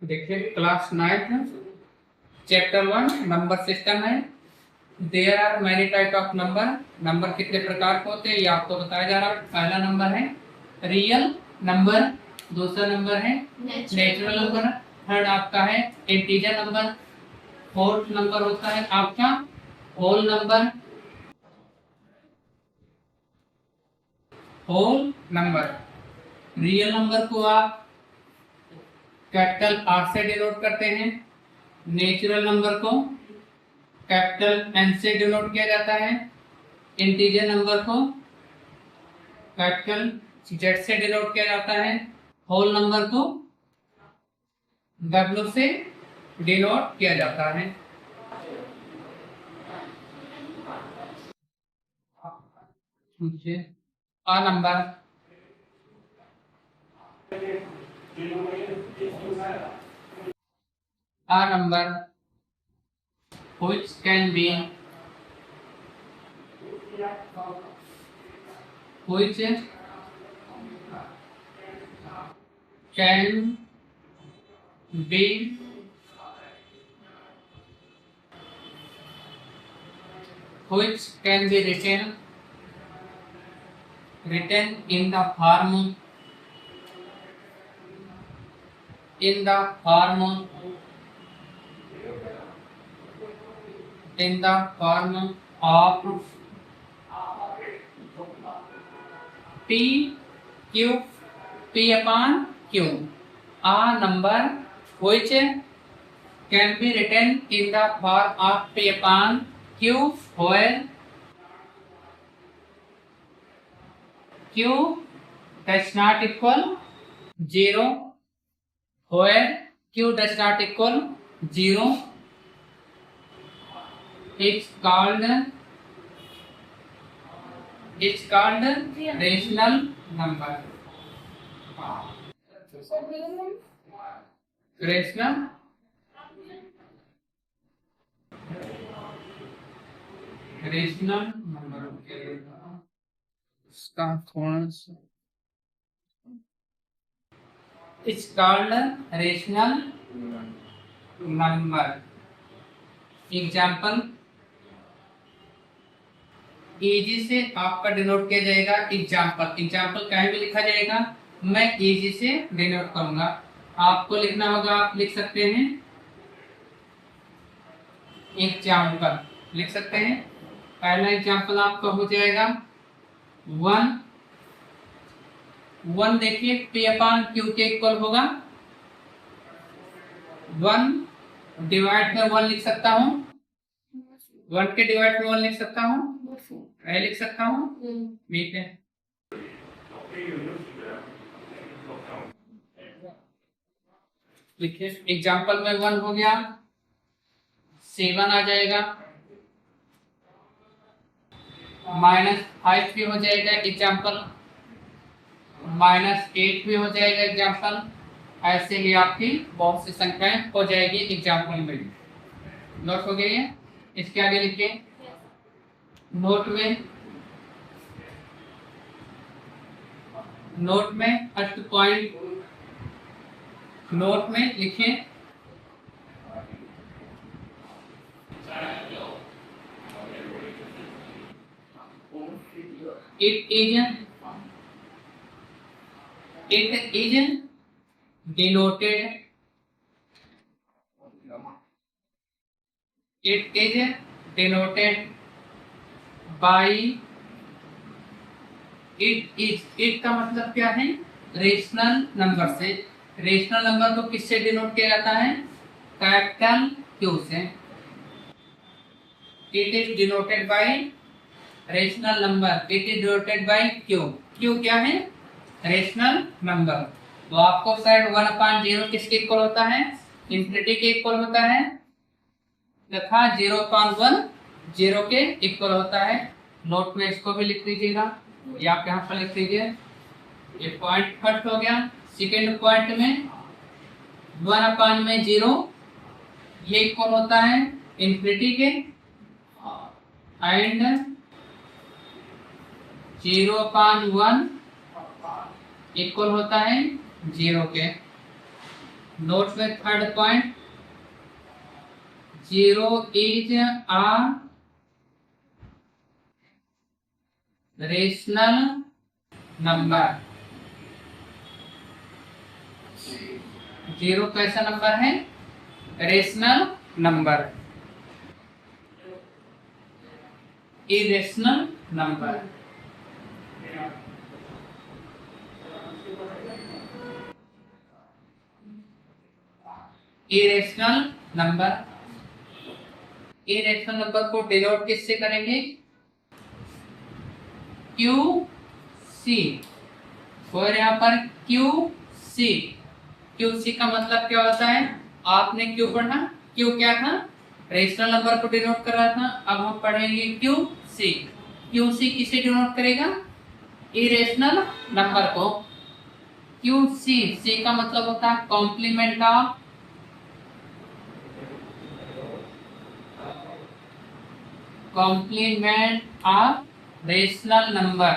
देखिए class 9 chapter 1 number system है। There are many type of number. Number कितने प्रकार के होते हैं ये आपको बताया जा रहा है। पहला नंबर है रियल नंबर, दूसरा नंबर है नेचुरल नंबर, थर्ड आपका है इंटीजर नंबर, फोर्थ नंबर होता है आपका whole number. Whole number real number को आप कैपिटल आर से डिनोट करते हैं, नेचुरल नंबर को कैपिटल एन से डिनोट किया जाता है, इंटीजर नंबर को कैपिटल जेड से डिनोट किया जाता है, होल नंबर को डब्ल्यू से डिनोट किया जाता है। A number which can be which can be written in the form of P Q P upon Q. A number which can be written in the form of P upon Q where Q does not equal 0, where Q does not equal 0, it's called rational number. Rational number. इसका थोड़ा सा it's called rational number. Example easy से आपका denote किया जाएगा example कहीं भी लिखा जाएगा, मैं इजी से डिनोट करूंगा। आपको लिखना होगा, आप लिख सकते हैं एग्जाम्पल लिख सकते हैं। पहला एग्जाम्पल आपका हो जाएगा 1 देखिए P अपॉन Q के इक्वल होगा 1 डिवाइड में 1 लिख सकता हूँ, 1 के डिवाइड में 1 लिख सकता हूँ, लिख सकता हूँ, ठीक है। लिखिए एग्जाम्पल में 1 हो गया, 7 आ जाएगा, -5 भी हो जाएगा एग्जाम्पल, -8 भी हो जाएगा एग्जाम्पल। ऐसे ही आपकी बहुत सी संख्याएं हो जाएगी एग्जाम्पल में। नोट हो गई है। इसके आगे लिखिए नोट में फर्स्ट पॉइंट नोट में लिखिए it is denoted by it का मतलब क्या है? रेशनल नंबर से। रेशनल नंबर को किससे डिनोट किया जाता है? कैपिटल क्यू से। It is denoted by rational number, it is denoted by Q. Q क्या है? Rational number. तो आपको शायद 1/0 किसके इक्वल होता है? इंफिनिटी के इक्वल होता है तथा 0/1 0 के इक्वल होता है। नोट में इसको भी लिख लीजिएगा, या आप यहाँ पर लिख लीजिए। ये पॉइंट फर्स्ट हो गया। सेकेंड पॉइंट में 1/0 ये इक्वल होता है इंफिनिटी के, एंड 0/1 इक्वल होता है 0 के। नोट में third point, 0 is a rational number. 0 कैसा नंबर है? Rational number, irrational number. Irrational number, irrational number को डिनोट किससे करेंगे? Q C. और यहाँ पर क्यू सी, क्यू सी का मतलब क्या होता है? आपने क्यू पढ़ा, क्यू क्या था? रेशनल नंबर को डिनोट कर रहा था। अब हम पढ़ेंगे क्यू सी। क्यू सी किसे डिनोट करेगा? इरेशनल नंबर को। क्यू सी, सी का मतलब होता है complement of, complement of rational number.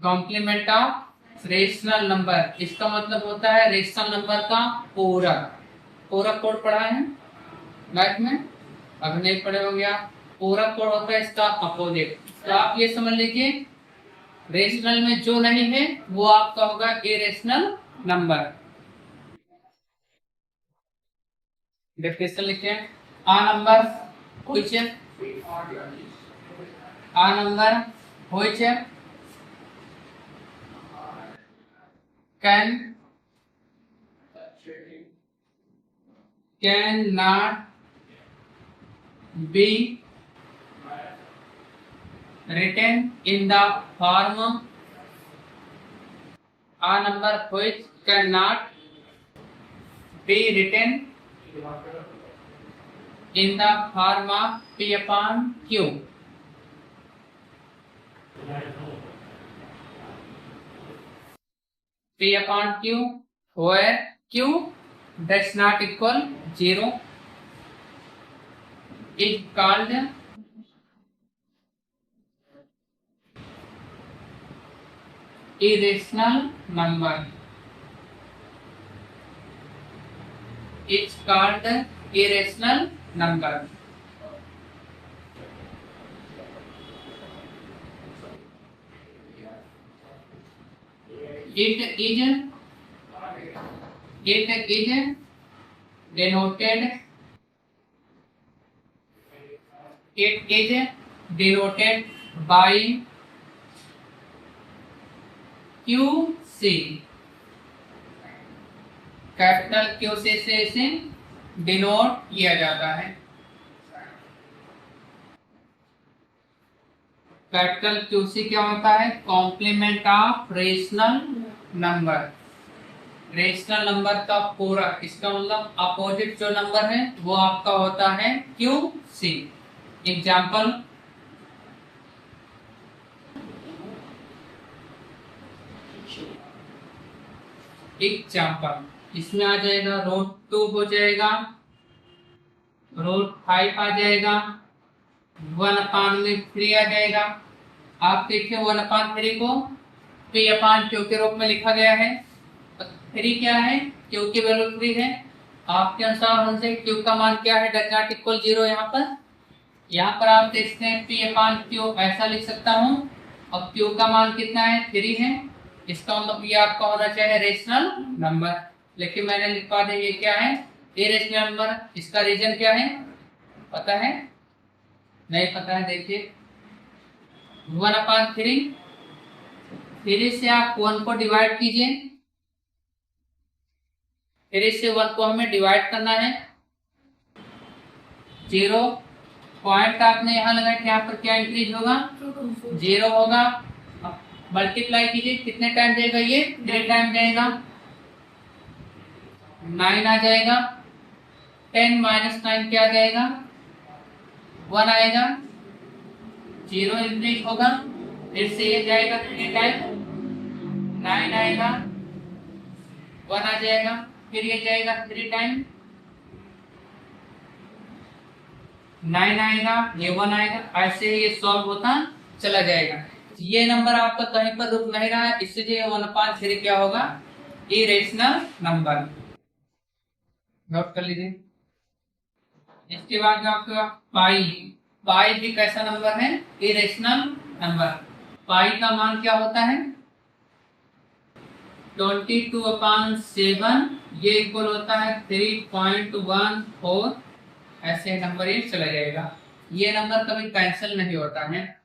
Complement of rational number, इसका मतलब होता है रेशनल नंबर का पूरक। पूरक कोड पढ़ा है लाइफ में? अब नहीं पढ़े हो गया। पूरक कोड होता है इसका अपोजिट। तो आप ये समझ लीजिए, रेशनल में जो नहीं है वो आपका होगा इरेशनल नंबर। डेफिनेशन लिखते हैं। A number which, a number which can not be written in the form, a number which cannot be written in the form of P upon Q. P upon Q, where Q does not equal 0 is called irrational number. It's called irrational number. It is denoted, it is denoted by QC. Capital QC से इसे denote किया जाता है। Capital QC क्या होता है? Complement of rational number. Rational number का पूरक, इसका मतलब अपोजिट जो नंबर है वो आपका होता है QC। एग्जाम्पल, इसमें आ जाएगा √2 हो जाएगा, √5 आ जाएगा, 1/3 आ जाएगा। आप देखिए 1/3 को P अपॉन Q के रूप में लिखा गया है। 3 क्या है? Q की वैल्यू 3 है। आपके अनुसार हमसे Q का मान क्या है? Does not equal 0। यहाँ पर आप देखते हैं P अपॉन Q ऐसा लिख सकता हूँ, और Q का मान कितना है? 3 है। इसका मतलब ये आपका होना चाहिए रेशनल नंबर, लेकिन मैंने लिखवा दिया ये क्या है? Irrational number. इसका रीजन क्या है पता है? नहीं पता है? देखिए 1/3, 3 से आप 1 को डिवाइड कीजिए, 3 से 1 को हमें डिवाइड करना है। 0 पॉइंट आपने यहाँ लगाया, यहाँ पर क्या इंक्रीज होगा? 0 होगा। मल्टीप्लाई कीजिए, कितने टाइम जाएगा? ये 3 टाइम जाएगा, 9 आ जाएगा। 10 - 9 क्या आ जाएगा? 1 आएगा। 0 इंक्रीज होगा, फिर से ये जाएगा 3 टाइम, 9 आएगा, 1 आ जाएगा, फिर ये जाएगा 3 टाइम, 9 आएगा, ये 1 आएगा, ऐसे ही ये सॉल्व होता चला जाएगा। ये नंबर आपका कहीं पर रुक नहीं रहा है, इसलिए 1/3 क्या होगा, इरेशनल नंबर। नोट कर लीजिए। इसके बाद जो आपका पाई, पाई भी कैसा नंबर है, इरेशनल नंबर। पाई का मान क्या होता है, 22/7, ये इक्वल होता है 3.14। ऐसे नंबर ये चला जाएगा। ये नंबर कभी कैंसिल नहीं होता है।